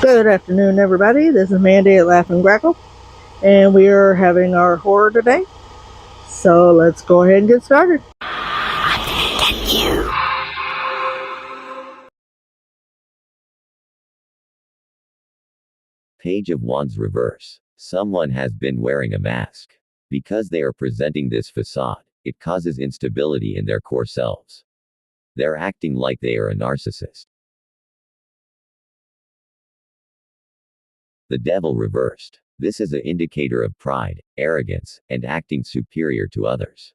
Good afternoon, everybody. This is Mandy at Laugh and Grackle, and we are having our horror today. So let's go ahead and get started. Page of Wands reverse. Someone has been wearing a mask. Because they are presenting this facade, it causes instability in their core selves. They're acting like they are a narcissist. The Devil reversed. This is an indicator of pride, arrogance, and acting superior to others.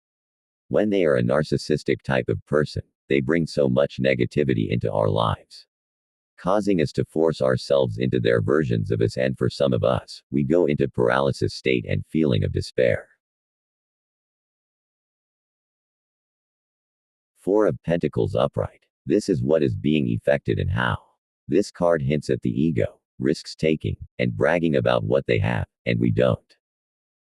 When they are a narcissistic type of person, they bring so much negativity into our lives, causing us to force ourselves into their versions of us, and for some of us, we go into paralysis state and feeling of despair. Four of Pentacles upright. This is what is being effected and how. This card hints at the ego, risks taking, and bragging about what they have, and we don't.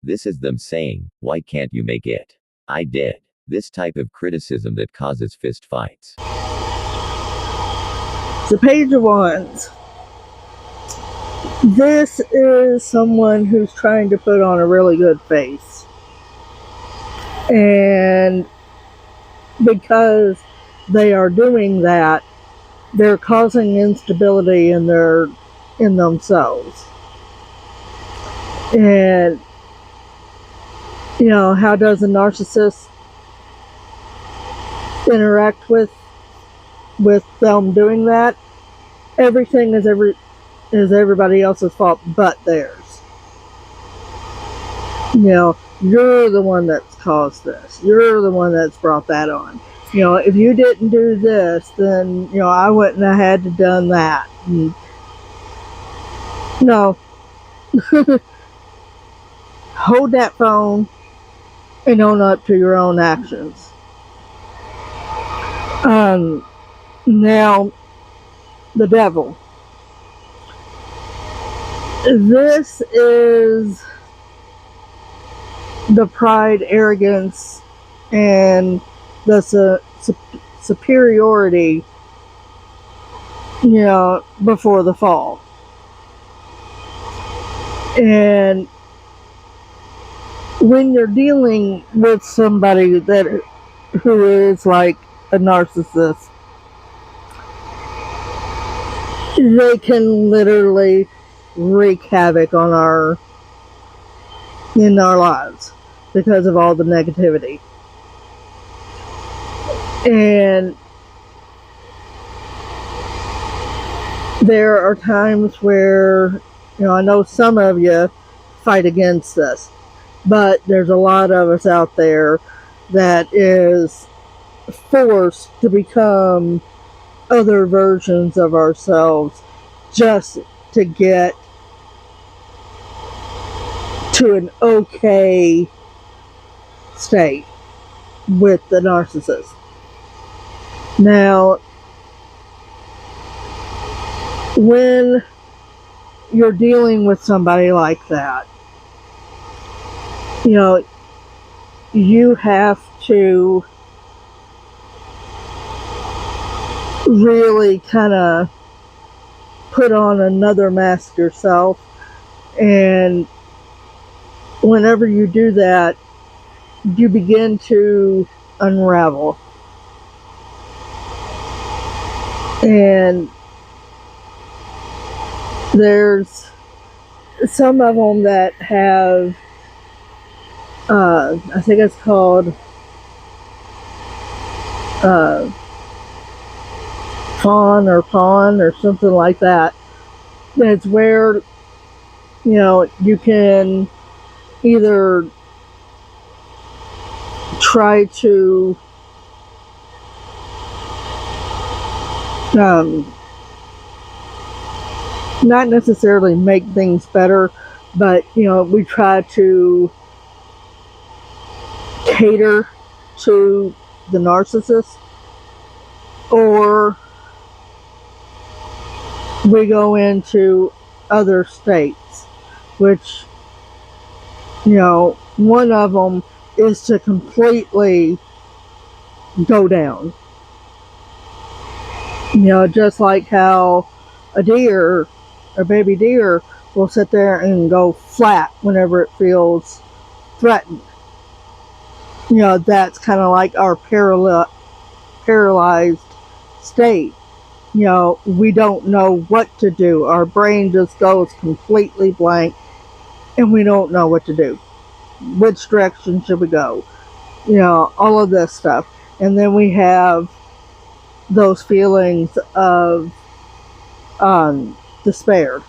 This is them saying, "Why can't you make it? I did." This type of criticism that causes fist fights. The Page of Wands. This is someone who's trying to put on a really good face. And because they are doing that, they're causing instability in themselves. And how does a narcissist interact with them doing that? Everything is everybody else's fault but theirs. You're the one that's caused this. You're the one that's brought that on. If you didn't do this, then I wouldn't have had to done that. And, no. Hold that phone and own up to your own actions. Now, the Devil. This is the pride, arrogance, and the superiority, before the fall. And when you're dealing with somebody who is like a narcissist, they can literally wreak havoc in our lives because of all the negativity. And there are times where, I know some of you fight against this, but there's a lot of us out there that is forced to become other versions of ourselves just to get to an okay state with the narcissist. Now, when you're dealing with somebody like that, you have to really kind of put on another mask yourself, and whenever you do that, you begin to unravel. And there's some of them that have I think it's called fawn or something like that. That's where you can either try to not necessarily make things better, but we try to cater to the narcissist, or we go into other states, which one of them is to completely go down. Just like how a deer or baby deer will sit there and go flat whenever it feels threatened. That's kind of like our paralyzed state. We don't know what to do. Our brain just goes completely blank and we don't know what to do. Which direction should we go? All of this stuff. And then we have those feelings of despair.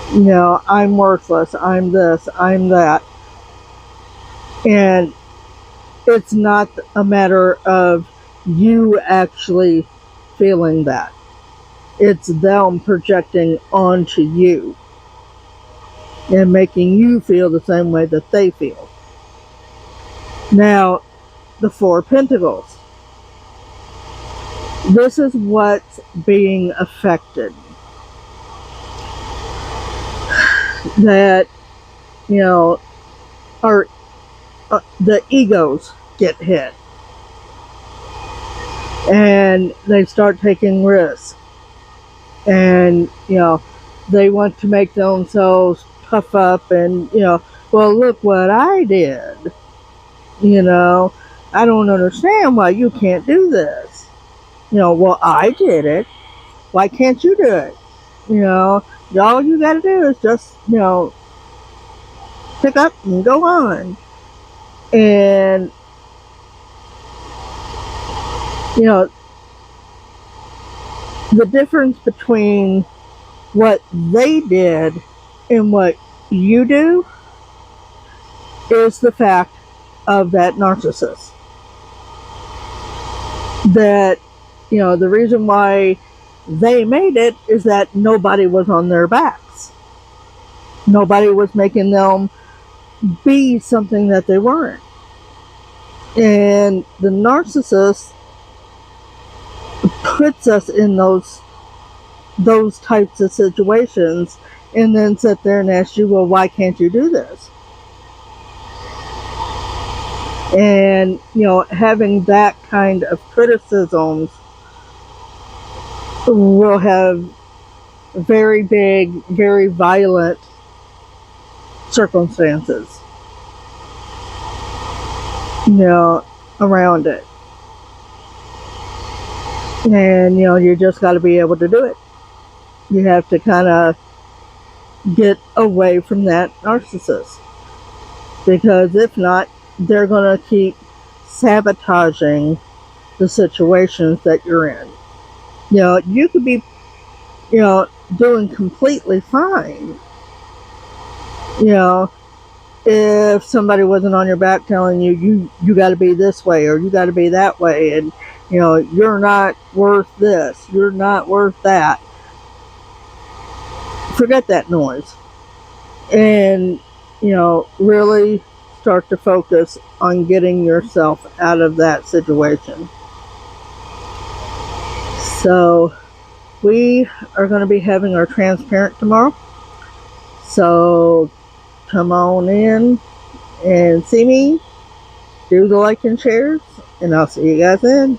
I'm worthless, I'm this, I'm that. And it's not a matter of you actually feeling that. It's them projecting onto you and making you feel the same way that they feel. Now, the Four of Pentacles. This is what's being affected. That, the egos get hit. And they start taking risks. And, they want to make themselves puff up and, well, look what I did. I don't understand why you can't do this. Well, I did it. Why can't you do it? All you gotta do is just, pick up and go on. And, the difference between what they did and what you do is the fact of that narcissist. That, the reason why they made it is that nobody was on their backs. Nobody was making them be something that they weren't. And the narcissist puts us in those types of situations and then sit there and ask you, well, why can't you do this? And, having that kind of criticisms will have very big, very violent circumstances, around it. And, you just got to be able to do it. You have to kind of get away from that narcissist. Because if not, they're going to keep sabotaging the situations that you're in. You could be, doing completely fine. If somebody wasn't on your back telling you got to be this way or you got to be that way, and you're not worth this, you're not worth that. Forget that noise. And, really start to focus on getting yourself out of that situation. So, we are going to be having our transparent tomorrow. So, come on in and see me. Do the like and shares, and I'll see you guys then.